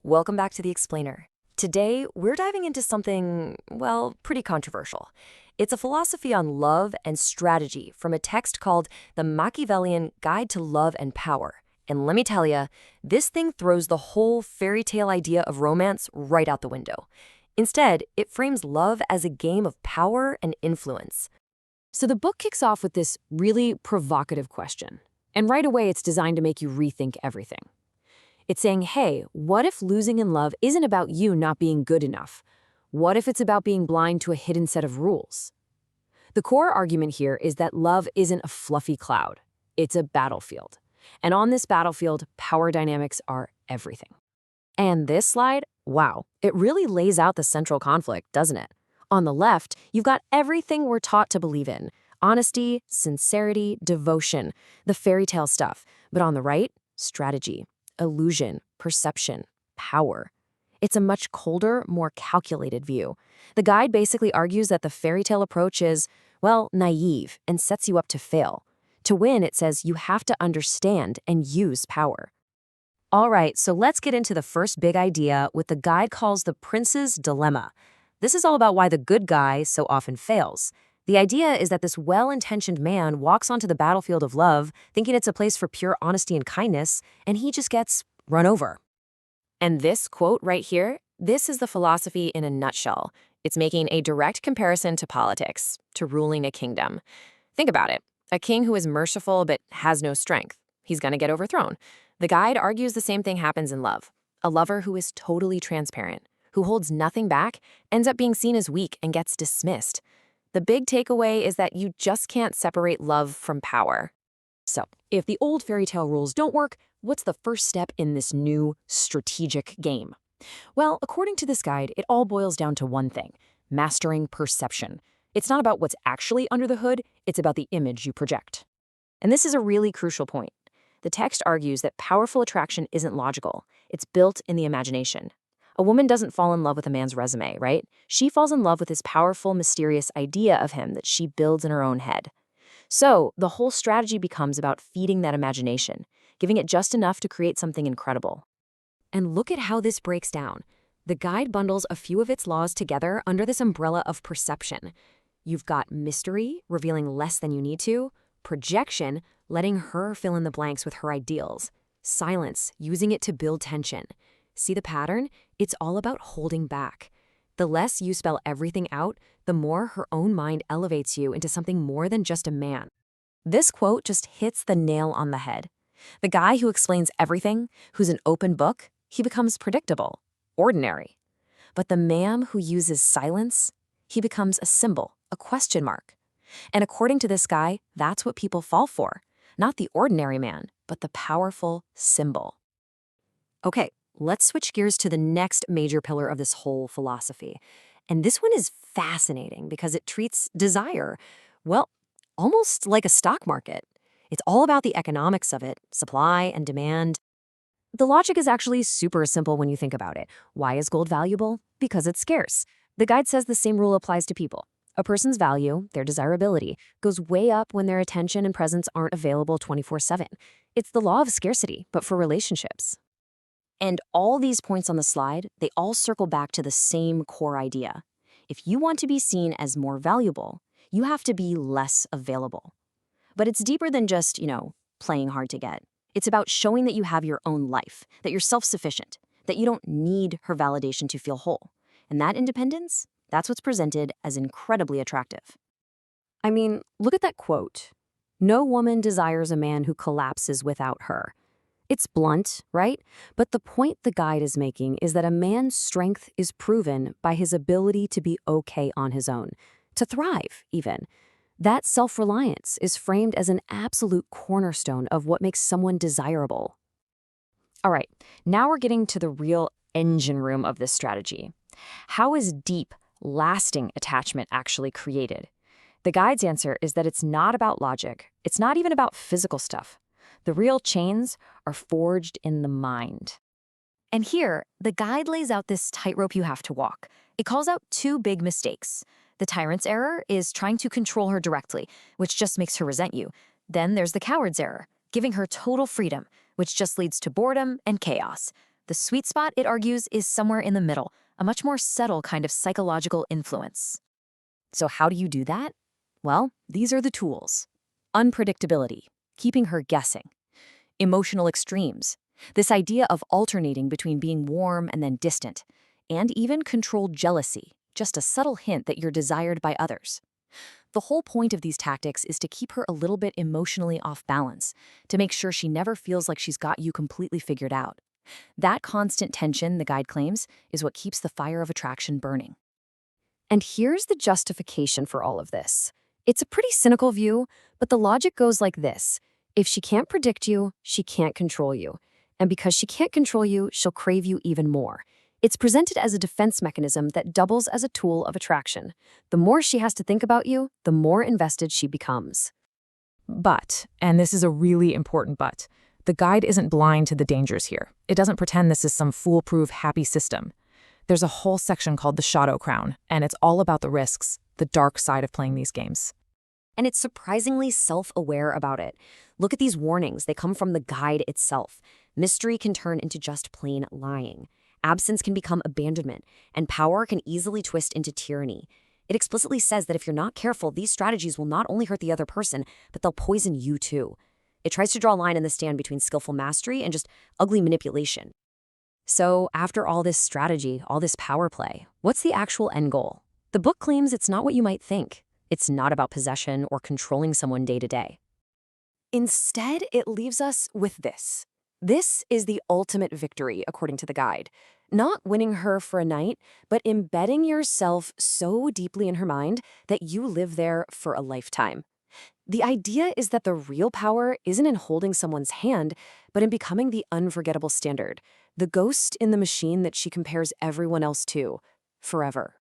Welcome back to The Explainer. Today, we're diving into something, well, pretty controversial. It's a philosophy on love and strategy from a text called The Machiavellian Guide to Love and Power. And let me tell you, this thing throws the whole fairy tale idea of romance right out the window. Instead, it frames love as a game of power and influence. So the book kicks off with this really provocative question. And right away, it's designed to make you rethink everything. It's saying, hey, what if losing in love isn't about you not being good enough? What if it's about being blind to a hidden set of rules? The core argument here is that love isn't a fluffy cloud. It's a battlefield. And on this battlefield, power dynamics are everything. And this slide, wow, it really lays out the central conflict, doesn't it? On the left, you've got everything we're taught to believe in. Honesty, sincerity, devotion, the fairy tale stuff. But on the right, strategy, illusion, perception, power. It's a much colder, more calculated view. The guide basically argues that the fairy tale approach is, well, naive and sets you up to fail. To win, it says you have to understand and use power. All right, so let's get into the first big idea, what the guide calls the prince's dilemma. This is all about why the good guy so often fails. The idea is that this well-intentioned man walks onto the battlefield of love, thinking it's a place for pure honesty and kindness, and he just gets run over. And this quote right here, this is the philosophy in a nutshell. It's making a direct comparison to politics, to ruling a kingdom. Think about it. A king who is merciful but has no strength, he's going to get overthrown. The guide argues the same thing happens in love. A lover who is totally transparent, who holds nothing back, ends up being seen as weak and gets dismissed. The big takeaway is that you just can't separate love from power. So, if the old fairy tale rules don't work, what's the first step in this new strategic game? Well, according to this guide, it all boils down to one thing: mastering perception. It's not about what's actually under the hood, it's about the image you project. And this is a really crucial point. The text argues that powerful attraction isn't logical. It's built in the imagination. A woman doesn't fall in love with a man's resume, right? She falls in love with this powerful, mysterious idea of him that she builds in her own head. So, the whole strategy becomes about feeding that imagination, giving it just enough to create something incredible. And look at how this breaks down. The guide bundles a few of its laws together under this umbrella of perception. You've got mystery, revealing less than you need to; projection, letting her fill in the blanks with her ideals; silence, using it to build tension. See the pattern? It's all about holding back. The less you spell everything out, the more her own mind elevates you into something more than just a man. This quote just hits the nail on the head. The guy who explains everything, who's an open book, he becomes predictable, ordinary. But the man who uses silence, he becomes a symbol, a question mark. And according to this guy, that's what people fall for. Not the ordinary man, but the powerful symbol. Okay, let's switch gears to the next major pillar of this whole philosophy. And this one is fascinating because it treats desire, well, almost like a stock market. It's all about the economics of it, supply and demand. The logic is actually super simple when you think about it. Why is gold valuable? Because it's scarce. The guide says the same rule applies to people. A person's value, their desirability, goes way up when their attention and presence aren't available 24/7. It's the law of scarcity, but for relationships. And all these points on the slide, they all circle back to the same core idea. If you want to be seen as more valuable, you have to be less available. But it's deeper than just, playing hard to get. It's about showing that you have your own life, that you're self-sufficient, that you don't need her validation to feel whole. And that independence, that's what's presented as incredibly attractive. I mean, look at that quote. No woman desires a man who collapses without her. It's blunt, right? But the point the guide is making is that a man's strength is proven by his ability to be okay on his own, to thrive, even. That self-reliance is framed as an absolute cornerstone of what makes someone desirable. All right, now we're getting to the real engine room of this strategy. How is deep, lasting attachment actually created? The guide's answer is that it's not about logic. It's not even about physical stuff. The real chains are forged in the mind. And here, the guide lays out this tightrope you have to walk. It calls out two big mistakes. The tyrant's error is trying to control her directly, which just makes her resent you. Then there's the coward's error, giving her total freedom, which just leads to boredom and chaos. The sweet spot, it argues, is somewhere in the middle, a much more subtle kind of psychological influence. So how do you do that? Well, these are the tools. Unpredictability, keeping her guessing. Emotional extremes, this idea of alternating between being warm and then distant. And even controlled jealousy, just a subtle hint that you're desired by others. The whole point of these tactics is to keep her a little bit emotionally off balance, to make sure she never feels like she's got you completely figured out. That constant tension, the guide claims, is what keeps the fire of attraction burning. And here's the justification for all of this. It's a pretty cynical view, but the logic goes like this. If she can't predict you, she can't control you. And because she can't control you, she'll crave you even more. It's presented as a defense mechanism that doubles as a tool of attraction. The more she has to think about you, the more invested she becomes. But, and this is a really important but, the guide isn't blind to the dangers here. It doesn't pretend this is some foolproof, happy system. There's a whole section called the Shadow Crown, and it's all about the risks, the dark side of playing these games. And it's surprisingly self-aware about it. Look at these warnings. They come from the guide itself. Mystery can turn into just plain lying. Absence can become abandonment, and power can easily twist into tyranny. It explicitly says that if you're not careful, these strategies will not only hurt the other person, but they'll poison you too. It tries to draw a line in the sand between skillful mastery and just ugly manipulation. So, after all this strategy, all this power play, what's the actual end goal? The book claims it's not what you might think. It's not about possession or controlling someone day to day. Instead, it leaves us with this. This is the ultimate victory, according to the guide. Not winning her for a night, but embedding yourself so deeply in her mind that you live there for a lifetime. The idea is that the real power isn't in holding someone's hand, but in becoming the unforgettable standard, the ghost in the machine that she compares everyone else to, forever.